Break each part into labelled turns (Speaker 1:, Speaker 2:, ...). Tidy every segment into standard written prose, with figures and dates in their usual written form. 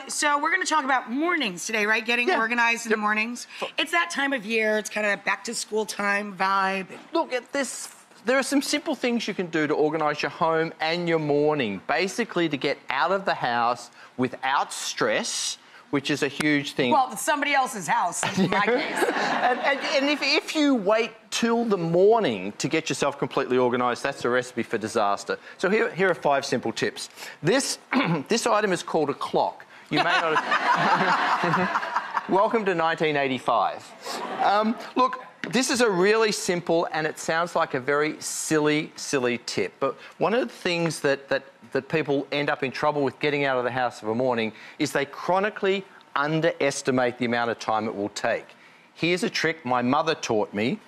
Speaker 1: So we're going to talk about mornings today, right? Getting organized in the mornings. It's that time of year. It's kind of back to school time vibe.
Speaker 2: Look at this. There are some simple things you can do to organise your home and your morning, basically to get out of the house without stress, which is a huge thing.
Speaker 1: Well, it's somebody else's house, in my case.
Speaker 2: And if you wait till the morning to get yourself completely organised, that's a recipe for disaster. So here are 5 simple tips. This item is called a clock. You may not have... Welcome to 1985. Look, this is a really simple, and it sounds like a very silly tip, but one of the things that people end up in trouble with getting out of the house of a morning is they chronically underestimate the amount of time it will take. Here's a trick my mother taught me.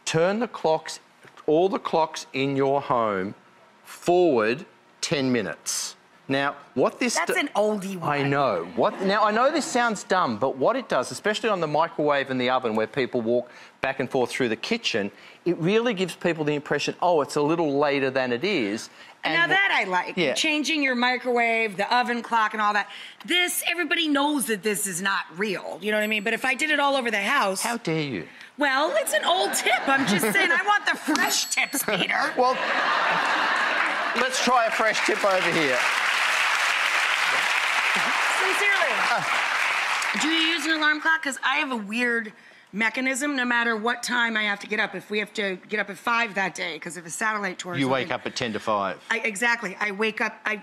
Speaker 2: Turn the clocks, all the clocks in your home, forward 10 minutes. Now, what this...
Speaker 1: That's an oldie one.
Speaker 2: I know. Now, I know this sounds dumb, but what it does, especially on the microwave and the oven where people walk back and forth through the kitchen, it really gives people the impression, oh, it's a little later than it is.
Speaker 1: And now that I like. Yeah. Changing your microwave, the oven clock and all that. This, everybody knows that this is not real. You know what I mean? But if I did it all over the house...
Speaker 2: How dare you?
Speaker 1: Well, it's an old tip. I'm just saying, I want the fresh tips, Peter.
Speaker 2: Well, let's try a fresh tip over here.
Speaker 1: Sincerely. Do you use an alarm clock? Because I have a weird mechanism no matter what time I have to get up. If we have to get up at 5 that day because of a satellite tour.
Speaker 2: You wake up at 10 to 5.
Speaker 1: Exactly. I wake up. I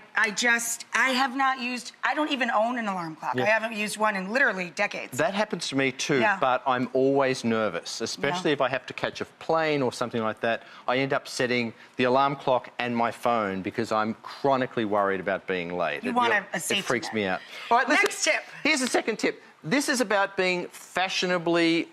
Speaker 1: have not used. I don't even own an alarm clock. Yeah. I haven't used one in literally decades.
Speaker 2: That happens to me too, but I'm always nervous, especially if I have to catch a plane or something like that. I end up setting the alarm clock and my phone because I'm chronically worried about being late.
Speaker 1: You want a safety net.
Speaker 2: It freaks me out. All right, listen,
Speaker 1: next tip.
Speaker 2: Here's the second tip. This is about being fashionably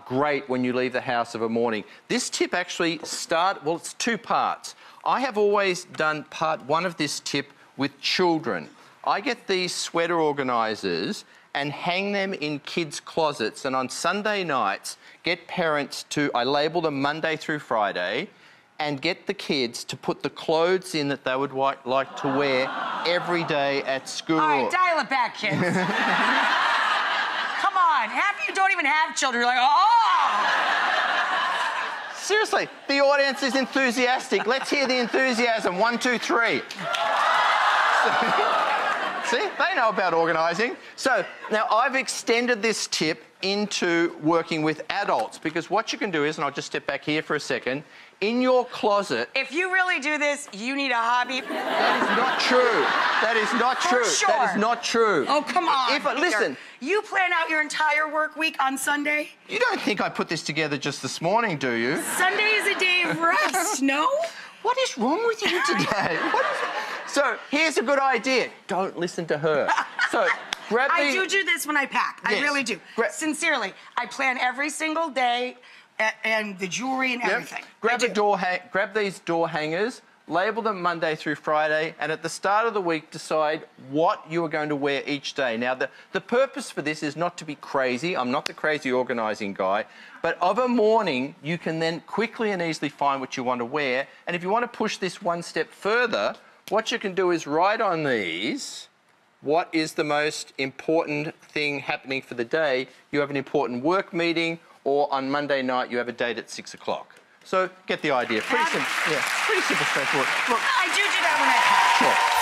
Speaker 2: great when you leave the house of a morning. This tip actually well, it's 2 parts. I have always done part 1 of this tip with children. I get these sweater organisers and hang them in kids' closets, and on Sunday nights, get parents to, I label them Monday through Friday, and get the kids to put the clothes in that they would like to wear every day at school.
Speaker 1: All right, dial it back, kids. Come on, half of you don't even have children. You're like, oh!
Speaker 2: Seriously, the audience is enthusiastic. Let's hear the enthusiasm. 1, 2, 3. See, they know about organising. So now I've extended this tip into working with adults because what you can do is, and I'll just step back here for a second, in your closet...
Speaker 1: If you really do this, you need a hobby.
Speaker 2: That is not true. That is not true.
Speaker 1: Sure.
Speaker 2: That is not true.
Speaker 1: Oh, come on,
Speaker 2: listen.
Speaker 1: You plan out your entire work week on Sunday?
Speaker 2: You don't think I put this together just this morning, do you?
Speaker 1: Sunday is a day of rest, no?
Speaker 2: What is wrong with you today? So, here's a good idea. Don't listen to her. So, grab the...
Speaker 1: I do this when I pack. Yes. I really do. Sincerely. I plan every single day and the jewelry and everything.
Speaker 2: Grab these door hangers, label them Monday through Friday, and at the start of the week, decide what you are going to wear each day. Now, the purpose for this is not to be crazy. I'm not the crazy organising guy. But of a morning, you can then quickly and easily find what you want to wear. And if you want to push this 1 step further, what you can do is write on these what is the most important thing happening for the day. You have an important work meeting, or on Monday night, you have a date at 6 o'clock. So, get the idea. Pretty simple, straightforward. Look,
Speaker 1: I do that when I pack.
Speaker 2: Sure.